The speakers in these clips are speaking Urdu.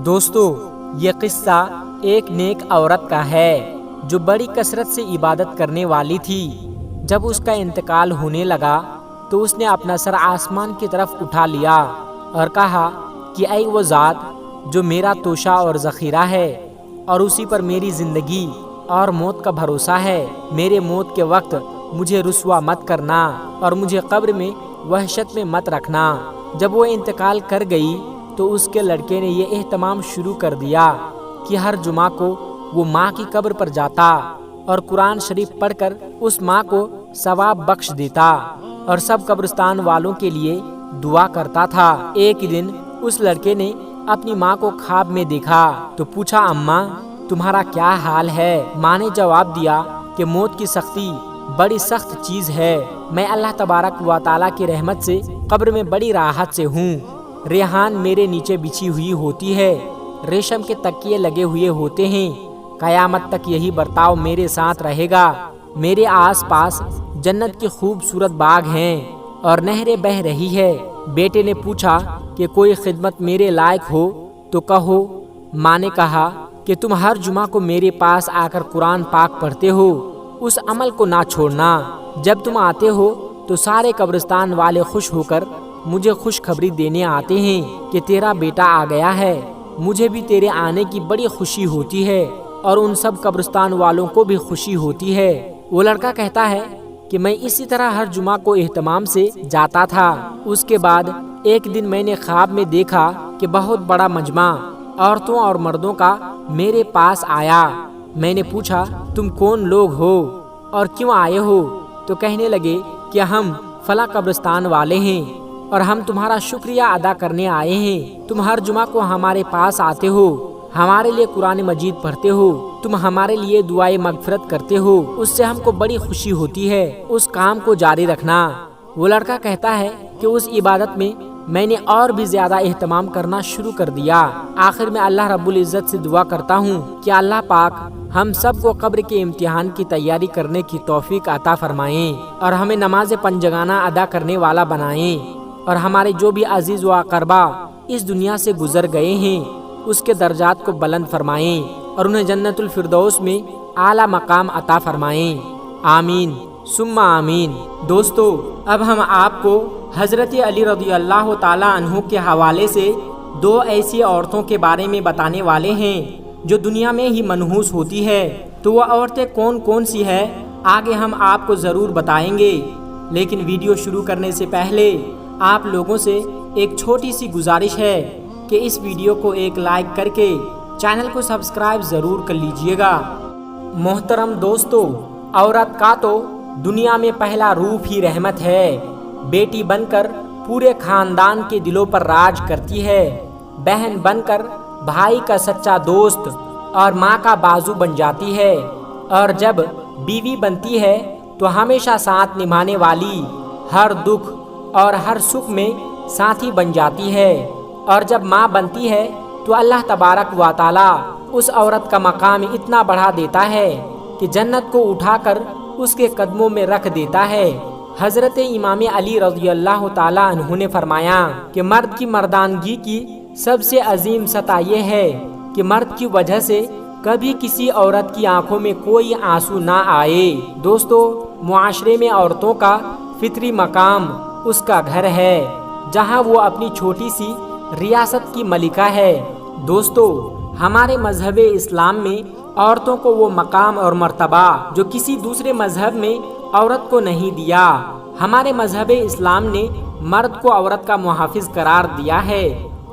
دوستو یہ قصہ ایک نیک عورت کا ہے جو بڑی کثرت سے عبادت کرنے والی تھی۔ جب اس کا انتقال ہونے لگا تو اس نے اپنا سر آسمان کی طرف اٹھا لیا اور کہا کہ اے وہ ذات جو میرا توشہ اور ذخیرہ ہے اور اسی پر میری زندگی اور موت کا بھروسہ ہے، میرے موت کے وقت مجھے رسوا مت کرنا اور مجھے قبر میں وحشت میں مت رکھنا۔ جب وہ انتقال کر گئی تو اس کے لڑکے نے یہ اہتمام شروع کر دیا کہ ہر جمعہ کو وہ ماں کی قبر پر جاتا اور قرآن شریف پڑھ کر اس ماں کو ثواب بخش دیتا اور سب قبرستان والوں کے لیے دعا کرتا تھا۔ ایک دن اس لڑکے نے اپنی ماں کو خواب میں دیکھا تو پوچھا، اماں تمہارا کیا حال ہے؟ ماں نے جواب دیا کہ موت کی سختی بڑی سخت چیز ہے، میں اللہ تبارک و تعالیٰ کی رحمت سے قبر میں بڑی راحت سے ہوں۔ ریحان میرے نیچے بچھی ہوئی ہوتی ہے، ریشم کے تکیے لگے ہوئے ہوتے ہیں، قیامت تک یہی برتاؤ میرے ساتھ رہے گا۔ میرے آس پاس جنت کی خوبصورت باغ ہیں اور نہریں بہہ رہی ہے۔ بیٹے نے پوچھا کہ کوئی خدمت میرے لائق ہو تو کہو۔ ماں نے کہا کہ تم ہر جمعہ کو میرے پاس آ کر قرآن پاک پڑھتے ہو، اس عمل کو نہ چھوڑنا۔ جب تم آتے ہو تو سارے قبرستان والے خوش ہو کر مجھے خوشخبری دینے آتے ہیں کہ تیرا بیٹا آ گیا ہے۔ مجھے بھی تیرے آنے کی بڑی خوشی ہوتی ہے اور ان سب قبرستان والوں کو بھی خوشی ہوتی ہے۔ وہ لڑکا کہتا ہے کہ میں اسی طرح ہر جمعہ کو اہتمام سے جاتا تھا۔ اس کے بعد ایک دن میں نے خواب میں دیکھا کہ بہت بڑا مجمع عورتوں اور مردوں کا میرے پاس آیا۔ میں نے پوچھا، تم کون لوگ ہو اور کیوں آئے ہو؟ تو کہنے لگے کہ ہم فلاں قبرستان والے ہیں اور ہم تمہارا شکریہ ادا کرنے آئے ہیں۔ تم ہر جمعہ کو ہمارے پاس آتے ہو، ہمارے لیے قرآن مجید پڑھتے ہو، تم ہمارے لیے دعائے مغفرت کرتے ہو، اس سے ہم کو بڑی خوشی ہوتی ہے، اس کام کو جاری رکھنا۔ وہ لڑکا کہتا ہے کہ اس عبادت میں نے اور بھی زیادہ اہتمام کرنا شروع کر دیا۔ آخر میں اللہ رب العزت سے دعا کرتا ہوں کہ اللہ پاک ہم سب کو قبر کے امتحان کی تیاری کرنے کی توفیق عطا فرمائیں اور ہمیں نماز پنجگانہ ادا کرنے والا بنائیں، اور ہمارے جو بھی عزیز و اقربا اس دنیا سے گزر گئے ہیں اس کے درجات کو بلند فرمائیں اور انہیں جنت الفردوس میں اعلیٰ مقام عطا فرمائیں۔ آمین ثم آمین۔ دوستو اب ہم آپ کو حضرت علی رضی اللہ تعالیٰ عنہ کے حوالے سے دو ایسی عورتوں کے بارے میں بتانے والے ہیں جو دنیا میں ہی منحوس ہوتی ہے۔ تو وہ عورتیں کون کون سی ہیں آگے ہم آپ کو ضرور بتائیں گے، لیکن ویڈیو شروع کرنے سے پہلے آپ لوگوں سے ایک چھوٹی سی گزارش ہے کہ اس ویڈیو کو ایک لائک کر کے چینل کو سبسکرائب ضرور کر لیجئے گا۔ محترم دوستو، عورت کا تو دنیا میں پہلا روپ ہی رحمت ہے، بیٹی بن کر پورے خاندان کے دلوں پر راج کرتی ہے، بہن بن کر بھائی کا سچا دوست اور ماں کا بازو بن جاتی ہے، اور جب بیوی بنتی ہے تو ہمیشہ ساتھ نبھانے والی، ہر دکھ اور ہر سکھ میں ساتھی بن جاتی ہے، اور جب ماں بنتی ہے تو اللہ تبارک و تعالیٰ اس عورت کا مقام اتنا بڑھا دیتا ہے کہ جنت کو اٹھا کر اس کے قدموں میں رکھ دیتا ہے۔ حضرت امام علی رضی اللہ تعالیٰ عنہ نے فرمایا کہ مرد کی مردانگی کی سب سے عظیم سطح یہ ہے کہ مرد کی وجہ سے کبھی کسی عورت کی آنکھوں میں کوئی آنسو نہ آئے۔ دوستو معاشرے میں عورتوں کا فطری مقام اس کا گھر ہے جہاں وہ اپنی چھوٹی سی ریاست کی ملکہ ہے۔ دوستو ہمارے مذہب اسلام میں عورتوں کو وہ مقام اور مرتبہ جو کسی دوسرے مذہب میں عورت کو نہیں دیا۔ ہمارے مذہب اسلام نے مرد کو عورت کا محافظ قرار دیا ہے،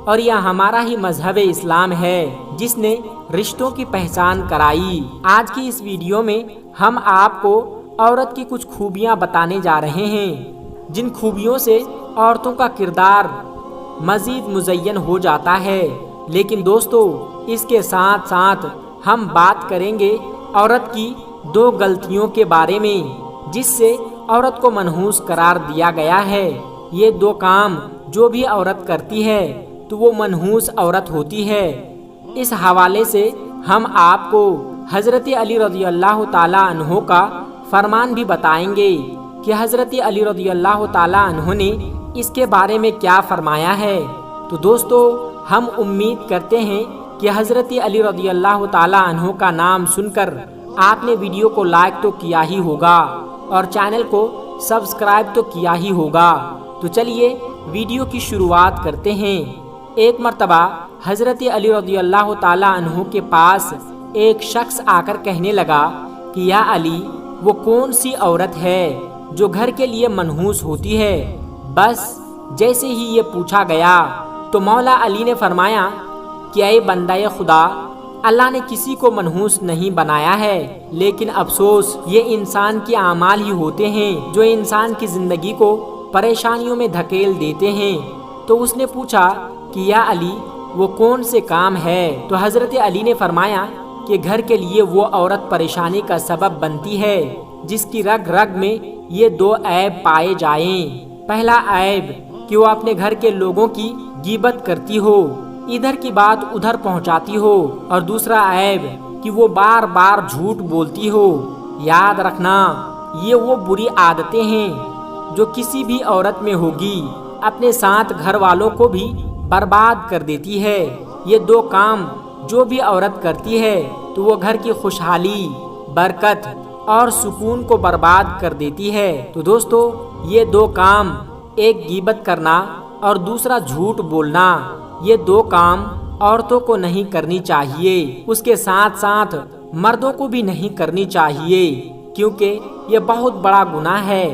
اور یہ ہمارا ہی مذہب اسلام ہے جس نے رشتوں کی پہچان کرائی۔ آج کی اس ویڈیو میں ہم آپ کو عورت کی کچھ خوبیاں بتانے جا رہے ہیں جن خوبیوں سے عورتوں کا کردار مزید مزین ہو جاتا ہے۔ لیکن دوستو اس کے ساتھ ساتھ ہم بات کریں گے عورت کی دو غلطیوں کے بارے میں جس سے عورت کو منحوس قرار دیا گیا ہے۔ یہ دو کام جو بھی عورت کرتی ہے تو وہ منحوس عورت ہوتی ہے۔ اس حوالے سے ہم آپ کو حضرت علی رضی اللہ تعالیٰ عنہ کا فرمان بھی بتائیں گے کہ حضرت علی رضی اللہ تعالیٰ عنہ نے اس کے بارے میں کیا فرمایا ہے۔ تو دوستو ہم امید کرتے ہیں کہ حضرت علی رضی اللہ تعالیٰ عنہ کا نام سن کر آپ نے ویڈیو کو لائک تو کیا ہی ہوگا اور چینل کو سبسکرائب تو کیا ہی ہوگا۔ تو چلیے ویڈیو کی شروعات کرتے ہیں۔ ایک مرتبہ حضرت علی رضی اللہ تعالیٰ عنہ کے پاس ایک شخص آ کر کہنے لگا کہ یا علی، وہ کون سی عورت ہے جو گھر کے لیے منحوس ہوتی ہے؟ بس جیسے ہی یہ پوچھا گیا تو مولا علی نے فرمایا کہ اے بندہ خدا، اللہ نے کسی کو منحوس نہیں بنایا ہے، لیکن افسوس یہ انسان کے اعمال ہی ہوتے ہیں جو انسان کی زندگی کو پریشانیوں میں دھکیل دیتے ہیں۔ تو اس نے پوچھا کہ یا علی، وہ کون سے کام ہے؟ تو حضرت علی نے فرمایا کہ گھر کے لیے وہ عورت پریشانی کا سبب بنتی ہے جس کی رگ رگ میں یہ دو عیب پائے جائیں۔ پہلا عیب کہ وہ اپنے گھر کے لوگوں کی غیبت کرتی ہو، ادھر کی بات ادھر پہنچاتی ہو، اور دوسرا عیب کہ وہ بار بار جھوٹ بولتی ہو۔ یاد رکھنا، یہ وہ بری عادتیں ہیں جو کسی بھی عورت میں ہوگی، اپنے ساتھ گھر والوں کو بھی برباد کر دیتی ہے۔ یہ دو کام جو بھی عورت کرتی ہے تو وہ گھر کی خوشحالی، برکت اور سکون کو برباد کر دیتی ہے۔ تو دوستو، یہ دو کام، ایک غیبت کرنا اور دوسرا جھوٹ بولنا، یہ دو کام عورتوں کو نہیں کرنی چاہیے، اس کے ساتھ ساتھ مردوں کو بھی نہیں کرنی چاہیے، کیونکہ یہ بہت بڑا گناہ ہے۔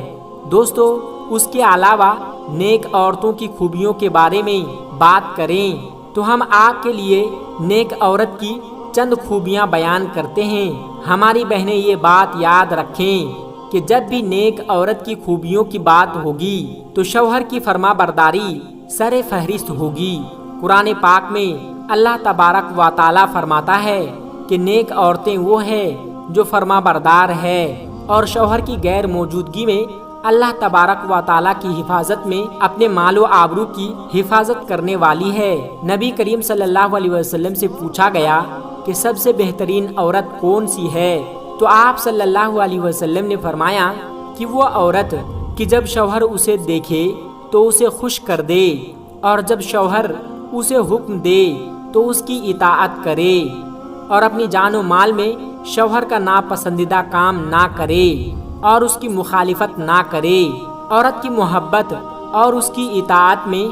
دوستو، اس کے علاوہ نیک عورتوں کی خوبیوں کے بارے میں بات کریں تو ہم آپ کے لیے نیک عورت کی چند خوبیاں بیان کرتے ہیں۔ ہماری بہنیں یہ بات یاد رکھیں کہ جب بھی نیک عورت کی خوبیوں کی بات ہوگی تو شوہر کی فرما برداری سر فہرست ہوگی۔ قرآن پاک میں اللہ تبارک و تعالیٰ فرماتا ہے کہ نیک عورتیں وہ ہیں جو فرما بردار ہے اور شوہر کی غیر موجودگی میں اللہ تبارک و تعالیٰ کی حفاظت میں اپنے مال و آبرو کی حفاظت کرنے والی ہے۔ نبی کریم صلی اللہ علیہ وسلم سے پوچھا گیا کہ سب سے بہترین عورت کون سی ہے؟ تو آپ صلی اللہ علیہ وسلم نے فرمایا کہ وہ عورت کہ جب شوہر اسے دیکھے تو اسے خوش کر دے، اور جب شوہر اسے حکم دے تو اس کی اطاعت کرے، اور اپنی جان و مال میں شوہر کا ناپسندیدہ کام نہ کرے اور اس کی مخالفت نہ کرے۔ عورت کی محبت اور اس کی اطاعت میں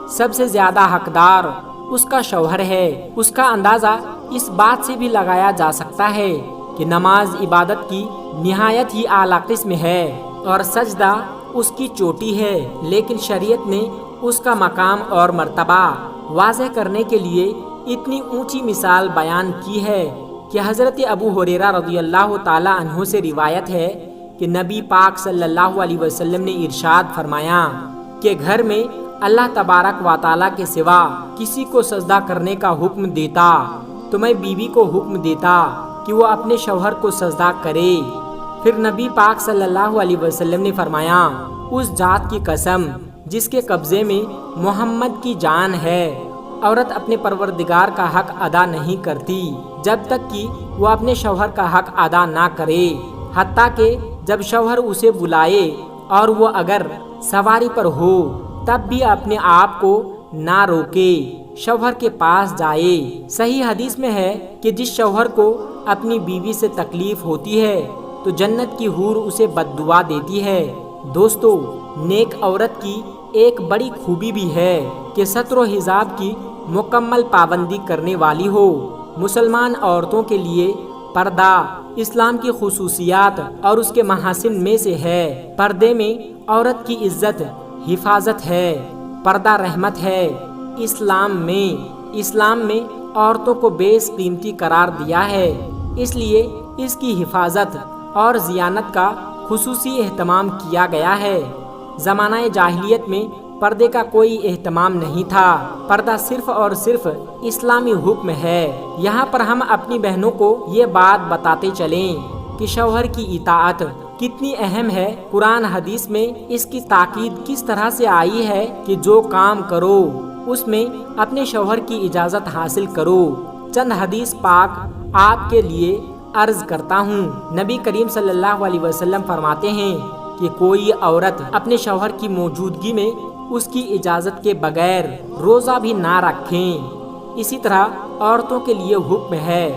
سب سے زیادہ حقدار اس کا شوہر ہے۔ اس کا اندازہ اس بات سے بھی لگایا جا سکتا ہے کہ نماز عبادت کی نہایت ہی اعلیٰ قسم ہے اور سجدہ اس کی چوٹی ہے، لیکن شریعت نے اس کا مقام اور مرتبہ واضح کرنے کے لیے اتنی اونچی مثال بیان کی ہے کہ حضرت ابو ہریرہ رضی اللہ تعالی عنہ سے روایت ہے کہ نبی پاک صلی اللہ علیہ وسلم نے ارشاد فرمایا کہ گھر میں اللہ تبارک و تعالیٰ کے سوا کسی کو سجدہ کرنے کا حکم دیتا تو میں بیوی کو حکم دیتا کہ وہ اپنے شوہر کو سجدہ کرے۔ پھر نبی پاک صلی اللہ علیہ وسلم نے فرمایا، اس ذات کی قسم جس کے قبضے میں محمد کی جان ہے، عورت اپنے پروردگار کا حق ادا نہیں کرتی جب تک کہ وہ اپنے شوہر کا حق ادا نہ کرے، حتیٰ کہ جب شوہر اسے بلائے اور وہ اگر سواری پر ہو تب بھی اپنے آپ کو نہ روکے، شوہر کے پاس جائے۔ صحیح حدیث میں ہے کہ جس شوہر کو اپنی بیوی سے تکلیف ہوتی ہے تو جنت کی حور اسے بد دعا دیتی ہے۔ دوستو، نیک عورت کی ایک بڑی خوبی بھی ہے کہ ستر و حجاب کی مکمل پابندی کرنے والی ہو۔ مسلمان عورتوں کے لیے پردہ اسلام کی خصوصیات اور اس کے محاسن میں سے ہے۔ پردے میں عورت کی عزت حفاظت ہے، پردہ رحمت ہے۔ اسلام میں عورتوں کو بیش قیمتی قرار دیا ہے، اس لیے اس کی حفاظت اور زیانت کا خصوصی اہتمام کیا گیا ہے۔ زمانہ جاہلیت میں پردے کا کوئی اہتمام نہیں تھا، پردہ صرف اور صرف اسلامی حکم ہے۔ یہاں پر ہم اپنی بہنوں کو یہ بات بتاتے چلیں کہ شوہر کی اطاعت کتنی اہم ہے۔ قرآن حدیث میں اس کی تاکید کس طرح سے آئی ہے کہ جو کام کرو اس میں اپنے شوہر کی اجازت حاصل کرو۔ چند حدیث پاک آپ کے لیے عرض کرتا ہوں۔ نبی کریم صلی اللہ علیہ وسلم فرماتے ہیں کہ کوئی عورت اپنے شوہر کی موجودگی میں اس کی اجازت کے بغیر روزہ بھی نہ رکھیں۔ اسی طرح عورتوں کے لیے حکم ہے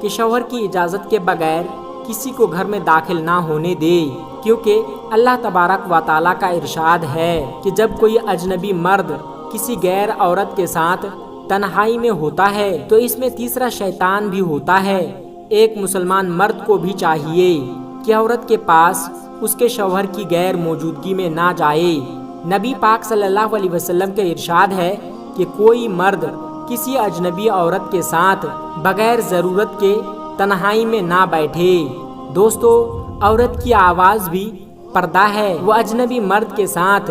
کہ شوہر کی اجازت کے بغیر کسی کو گھر میں داخل نہ ہونے دے، کیونکہ اللہ تبارک و تعالیٰ کا ارشاد ہے کہ جب کوئی اجنبی مرد کسی غیر عورت کے ساتھ تنہائی میں ہوتا ہے تو اس میں تیسرا شیطان بھی ہوتا ہے۔ ایک مسلمان مرد کو بھی چاہیے کہ عورت کے پاس اس کے شوہر کی غیر موجودگی میں نہ جائے۔ نبی پاک صلی اللہ علیہ وسلم کے ارشاد ہے کہ کوئی مرد کسی اجنبی عورت کے ساتھ بغیر ضرورت کے تنہائی میں نہ بیٹھے۔ دوستو، عورت کی آواز بھی پردہ ہے، وہ اجنبی مرد کے ساتھ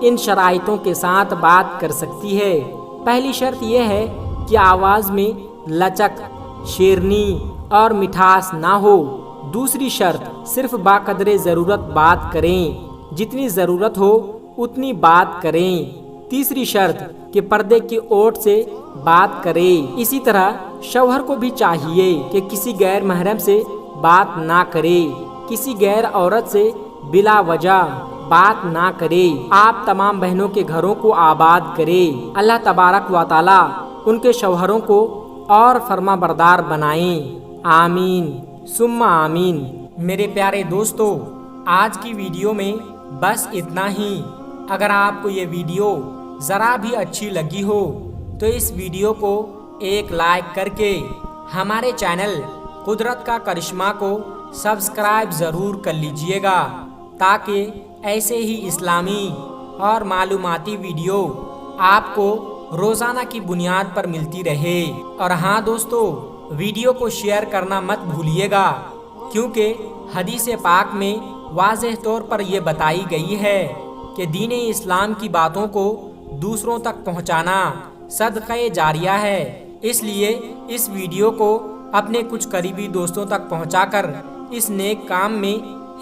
ان شرائطوں کے ساتھ بات کر سکتی ہے۔ پہلی شرط یہ ہے کہ آواز میں لچک، شیرنی اور مٹھاس نہ ہو۔ دوسری شرط، صرف باقدر ضرورت بات کریں، جتنی ضرورت ہو اتنی بات کریں۔ تیسری شرط کہ پردے کی اوٹ سے بات کریں۔ اسی طرح شوہر کو بھی چاہیے کہ کسی غیر محرم سے بات نہ کرے، کسی غیر عورت سے بلا وجہ بات نہ کرے۔ آپ تمام بہنوں کے گھروں کو آباد کرے۔ اللہ تبارک و تعالی ان کے شوہروں کو اور فرما بردار بنائیں۔ آمین ثم آمین۔ میرے پیارے دوستو، آج کی ویڈیو میں بس اتنا ہی۔ اگر آپ کو یہ ویڈیو ذرا بھی اچھی لگی ہو تو اس ویڈیو کو ایک لائک کر کے ہمارے چینل قدرت کا کرشمہ کو سبسکرائب ضرور کر لیجئے گا، تاکہ ایسے ہی اسلامی اور معلوماتی ویڈیو آپ کو روزانہ کی بنیاد پر ملتی رہے۔ اور ہاں دوستو، ویڈیو کو شیئر کرنا مت بھولیے گا، کیونکہ حدیث پاک میں واضح طور پر یہ بتائی گئی ہے کہ دین اسلام کی باتوں کو دوسروں تک پہنچانا صدقہ جاریہ ہے۔ اس لیے اس ویڈیو کو اپنے کچھ قریبی دوستوں تک پہنچا کر اس نیک کام میں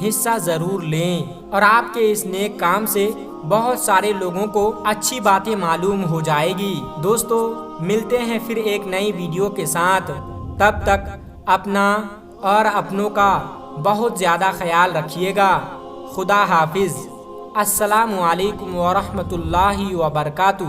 حصہ ضرور لیں، اور آپ کے اس نیک کام سے بہت سارے لوگوں کو اچھی باتیں معلوم ہو جائے گی۔ دوستو، ملتے ہیں پھر ایک نئی ویڈیو کے ساتھ، تب تک اپنا اور اپنوں کا بہت زیادہ خیال رکھیے گا۔ خدا حافظ۔ السلام علیکم ورحمۃ اللہ وبرکاتہ۔